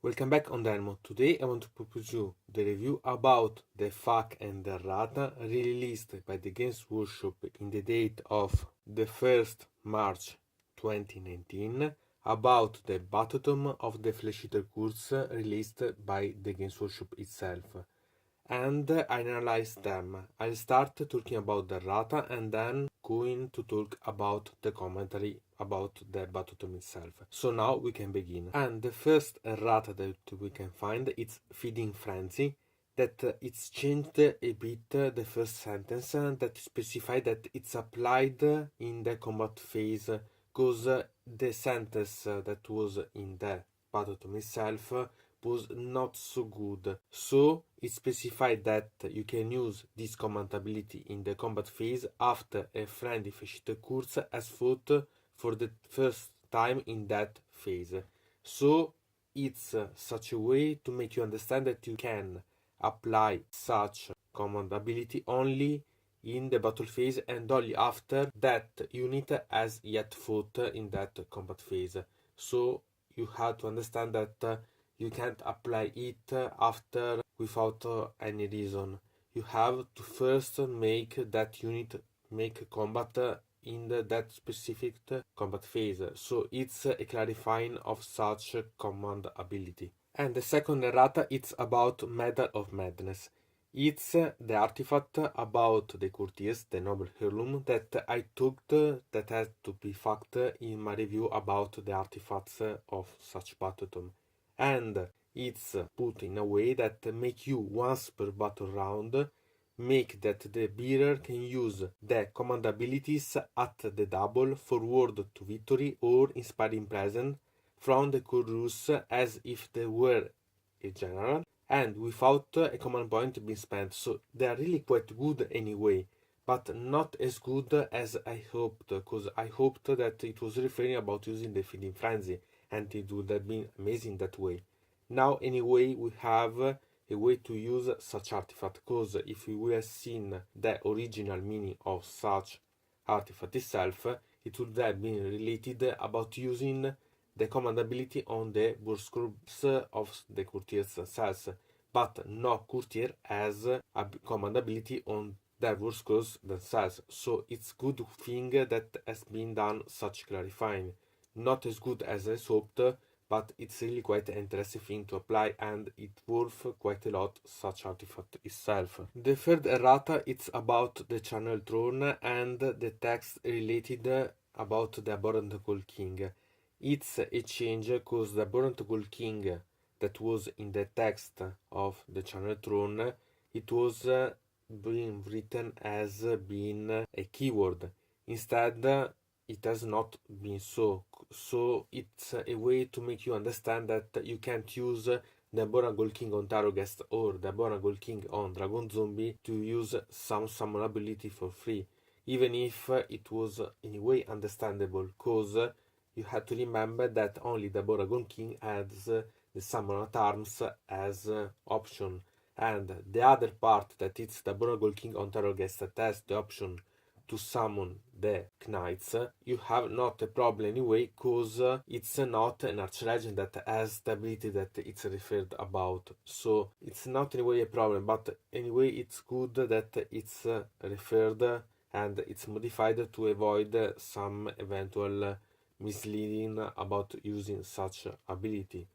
Welcome back on Demo. Today I want to propose you the review about the FAQ and the errata released by the Games Workshop in the date of the 1st March 2019 about the Battletome of the FleshEater Courts released by the Games Workshop itself. And I analyze them. I'll start talking about the errata and then going to talk about the commentary about the Battletome itself. So now we can begin. And the first errata that we can find is Feeding Frenzy, that it's changed a bit the first sentence that specify that it's applied in the combat phase, because the sentence that was in the Battletome itself was not so good. So it specified that you can use this command ability in the combat phase after a friendly FleshEater Courts has fought for the first time in that phase. So it's such a way to make you understand that you can apply such command ability only in the battle phase and only after that unit has yet fought in that combat phase. So you have to understand that you can't apply it after without any reason. You have to first make that unit make combat in that specific combat phase. So it's a clarifying of such command ability. And the second errata, it's about Medal of Madness. It's the artifact about the courtiers, the noble heirloom, that I took that had to be factored in my review about the artifacts of such Battletome. And it's put in a way that make you once per battle round make that the bearer can use the command abilities at the double forward to victory or inspiring present from the chorus as if they were a general and without a command point being spent. So they are really quite good anyway, but not as good as I hoped, because I hoped that it was referring about using the Feeding Frenzy and it would have been amazing that way. Now anyway we have a way to use such artifact, because if we were seen the original meaning of such artifact itself, it would have been related about using the command ability on the burst groups of the courtiers themselves, but no courtier has a command ability on the burst groups themselves. So it's good thing that has been done such clarifying. Not as good as I hoped, but it's really quite an interesting thing to apply and it's worth quite a lot such artifact itself. The third errata, it's about the Channel Throne and the text related about the Abhorrent Gold King. It's a change because the Abhorrent Gold King that was in the text of the Channel Throne, it was being written as being a keyword. Instead, it has not been so. So it's a way to make you understand that you can't use the Abhorrent Gold King on Tarogest or the Abhorrent Gold King on Dragon Zombie to use some summon ability for free, even if it was in a way understandable, because you had to remember that only the Abhorrent Gold King has the summon at arms as option, and the other part that it's the Abhorrent Gold King on Tarogest that has the option to summon the knights, you have not a problem anyway, because it's not an archlegend that has the ability that it's referred about. So it's not in a way a problem, but anyway it's good that it's referred and it's modified to avoid some eventual misleading about using such ability.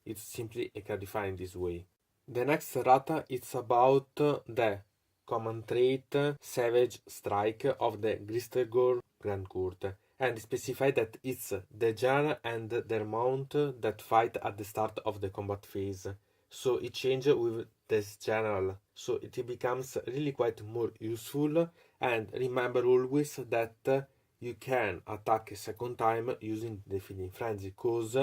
It's simply a clarifying this way. The next errata, it's about the command trait Savage Strike of the Gristegor Grand Court, and specify that it's the general and their mount that fight at the start of the combat phase. So it changes with this general, so it becomes really quite more useful. And remember always that you can attack a second time using the Feeding Frenzy, because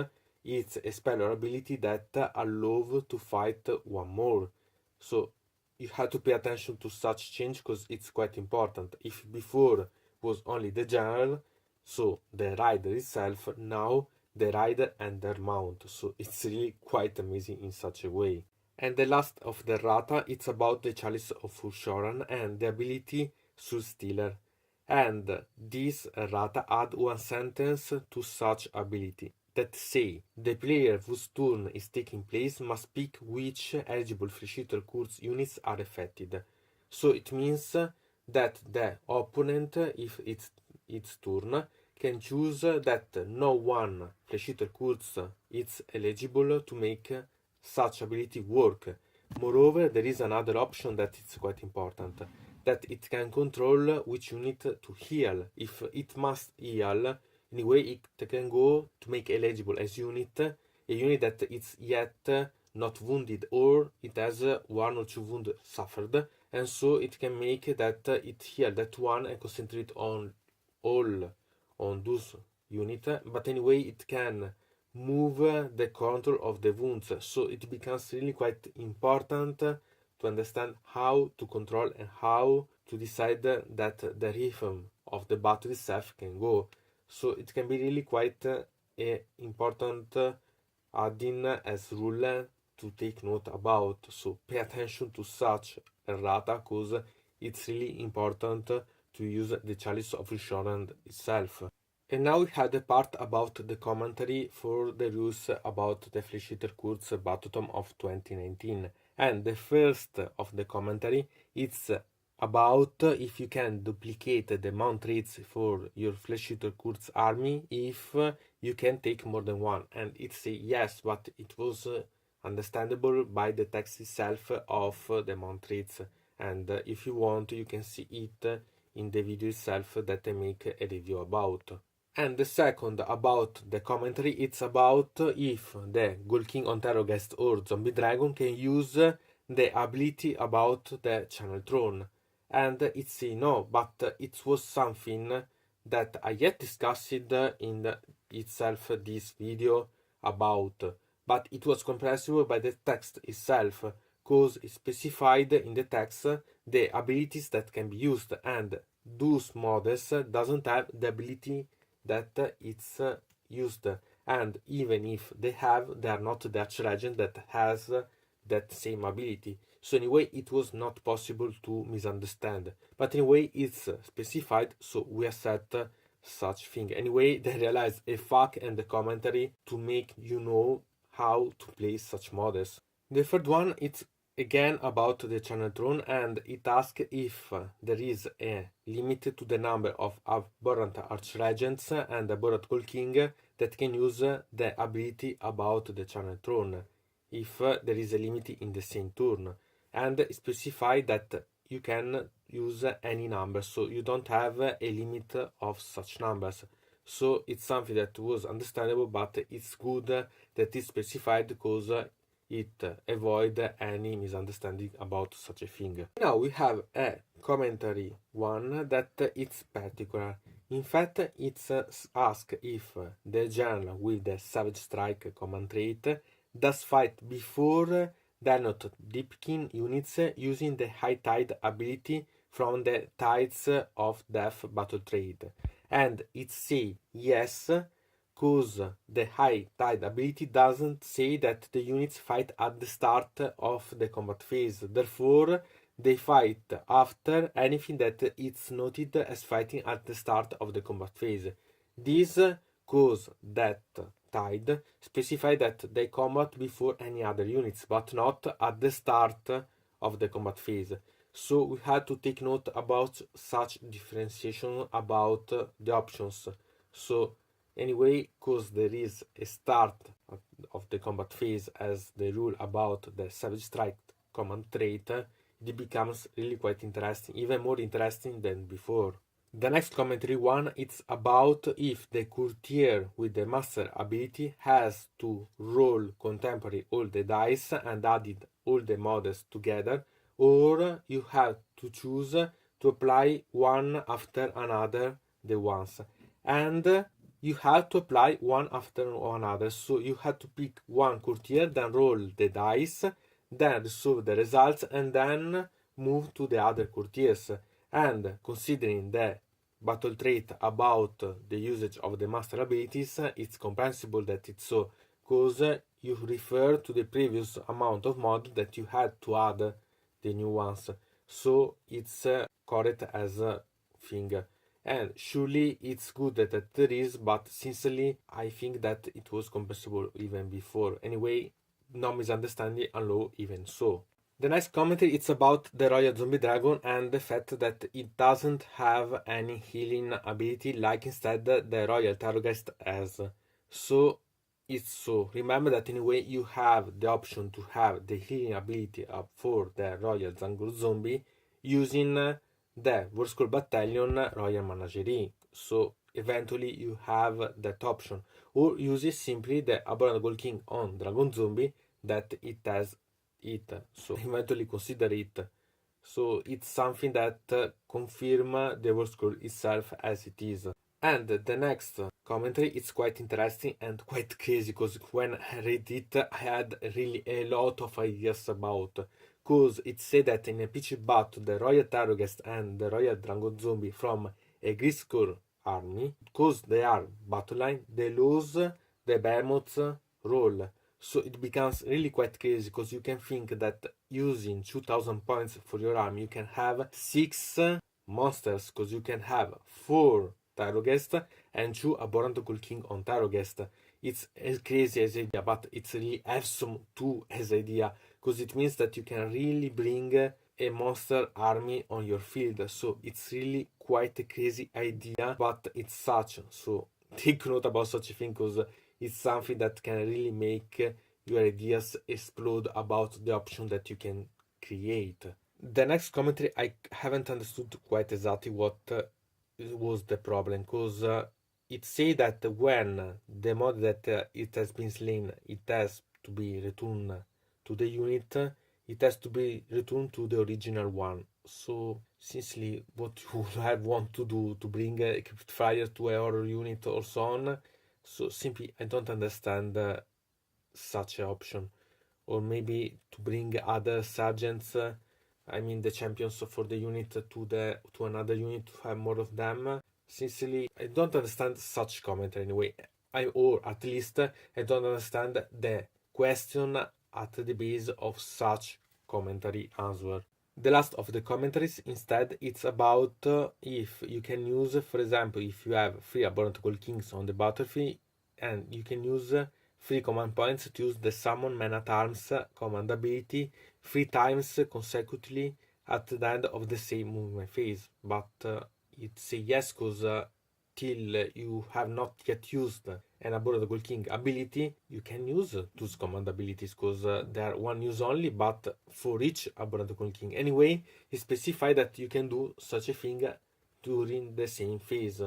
it's a spell or ability that allows to fight one more. So you have to pay attention to such change because it's quite important. If before was only the general, so the rider itself, now the rider and their mount. So it's really quite amazing in such a way. And the last of the errata, it's about the Chalice of Ushoran and the ability Soul Stealer. And this errata add one sentence to such ability. that say the player whose turn is taking place must pick which eligible FleshEater Courts units are affected. So it means that the opponent, if it's its turn, can choose that no one FleshEater Courts is eligible to make such ability work. Moreover, there is another option that is quite important, that it can control which unit to heal. If it must heal, anyway, it can go to make eligible as unit a unit that is yet not wounded, or it has 1 or 2 wounds suffered, and so it can make that it heal that one and concentrate on all on those units. But anyway, it can move the control of the wounds, so it becomes really quite important to understand how to control and how to decide that the rhythm of the battle itself can go. So it can be really quite important adding as rule to take note about. So pay attention to such errata, because it's really important to use the chalice of Rishorand itself. And now we had the part about the commentary for the rules about the FleshEater Courts Battletome of 2019. And the first of the commentary, it's about if you can duplicate the mount traits for your FleshEater Courts army if you can take more than one. And it's a yes, but it was understandable by the text itself of the mount traits. And if you want, you can see it in the video itself that I make a review about. And the second about the commentary, it's about if the Ghoul King on Terrorghast or Zombie Dragon can use the ability about the Channel Throne. And it's no, but it was something that I yet discussed in itself this video about, but it was comprehensible by the text itself, because it specified in the text the abilities that can be used, and those models doesn't have the ability that it's used, and even if they have, they are not the arch-regent that has that same ability. So anyway, it was not possible to misunderstand, but anyway it's specified, so we accept such thing. Anyway, they realized a fuck and the commentary to make you know how to play such models. The third one, it's again about the Channel Throne, and it asks if there is a limit to the number of abhorrent archregents and abhorrent Ghoul King that can use the ability about the Channel Throne, if there is a limit in the same turn, and specify that you can use any number, so you don't have a limit of such numbers. So it's something that was understandable, but it's good that it's specified, because it avoid any misunderstanding about such a thing. Now we have a commentary one that it's particular. In fact, it's asked if the general with the Savage Strike command trait does fight before Delnot Deepkin units using the High Tide ability from the Tides of Death battle trait. And it say yes, because the High Tide ability doesn't say that the units fight at the start of the combat phase. Therefore, they fight after anything that is noted as fighting at the start of the combat phase. This cause that Tide specify that they combat before any other units, but not at the start of the combat phase. So we had to take note about such differentiation about the options. So anyway, because there is a start of the combat phase as the rule about the Savage Strike command trait, it becomes really quite interesting, even more interesting than before. The next commentary one, it's about if the courtier with the master ability has to roll contemporary all the dice and added all the models together, or you have to choose to apply one after another the ones, and you have to apply one after another. So you have to pick one courtier, then roll the dice, then resolve the results, and then move to the other courtiers. And considering the battle trait about the usage of the master abilities, it's comprehensible that it's so, because you refer to the previous amount of mod that you had to add the new ones. So it's correct as a thing. And surely it's good that there is, but sincerely I think that it was compensable even before. Anyway, no misunderstanding allow even so. The next commentary it's about the Royal Zombie Dragon and the fact that it doesn't have any healing ability like instead the Royal Terrorgast has. So it's so. Remember that anyway you have the option to have the healing ability up for the Royal Zangur Zombie using the War Scroll Battalion Royal Menagerie. So eventually you have that option. Or use it simply the Abhorrent Gold King on Dragon Zombie that it has it. So eventually consider it. So it's something that confirm the War Scroll itself as it is. And the next commentary it's quite interesting and quite crazy because when I read it I had really a lot of ideas about, because it said that in a pitched battle the Royal Terrorgast and the Royal Dragon Zombie from a Griscore army, because they are battle line, they lose the Behemoth's role. So it becomes really quite crazy because you can think that using 2000 points for your army you can have 6 monsters, because you can have 4 Terrorgast and 2 Abhorrent Gold King on Terrorgast. It's as crazy as idea, but it's really awesome too as idea, because it means that you can really bring a monster army on your field. So it's really quite a crazy idea, but it's such. So take note about such a thing, because it's something that can really make your ideas explode about the option that you can create. The next commentary I haven't understood quite exactly what was the problem, because it say that when the mod that it has been slain it has to be returned to the unit, it has to be returned to the original one. So sincerely what you want to do to bring a equipped fire to a horror unit or so on, so simply I don't understand such an option. Or maybe to bring other sergeants, I mean the champions for the unit to another unit to have more of them. Sincerely, I don't understand such commentary anyway. Or at least I don't understand the question at the base of such commentary answer. The last of the commentaries instead it's about if you can use, for example, if you have 3 Abhorrent Gold Kings on the battlefield and you can use 3 command points to use the Summon Man at Arms command ability 3 times consecutively at the end of the same movement phase. But it's a yes, because till you have not yet used an Abhorrent Gold King ability, you can use those command abilities, because they are one use only, but for each Abhorrent Gold King. Anyway, it specifies that you can do such a thing during the same phase.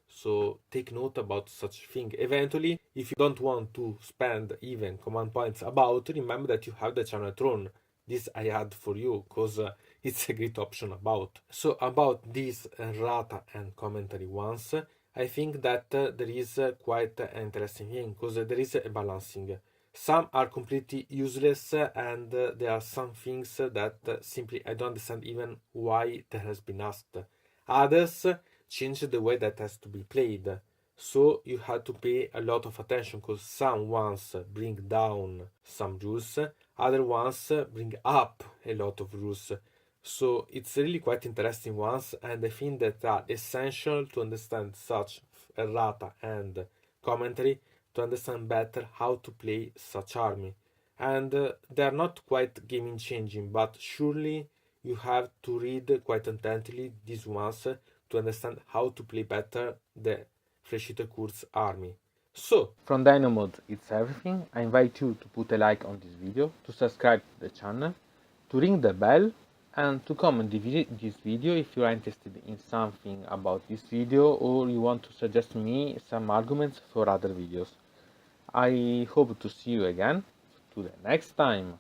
So take note about such thing. Eventually, if you don't want to spend even command points about, remember that you have the Channel Throne. This I add for you, because it's a great option about. So about this errata and commentary ones, I think that there is quite an interesting thing, because there is a balancing. Some are completely useless and there are some things that simply I don't understand even why there has been asked. Others change the way that has to be played. So you have to pay a lot of attention, because some ones bring down some rules, other ones bring up a lot of rules. So it's really quite interesting ones, and I think that are essential to understand such errata and commentary to understand better how to play such army. And they are not quite gaming changing, but surely you have to read quite attentively these ones to understand how to play better the FleshEater Courts army. So, from Dino Mode, it's everything. I invite you to put a like on this video, to subscribe to the channel, to ring the bell, and to comment this video if you are interested in something about this video or you want to suggest me some arguments for other videos. I hope to see you again to the next time.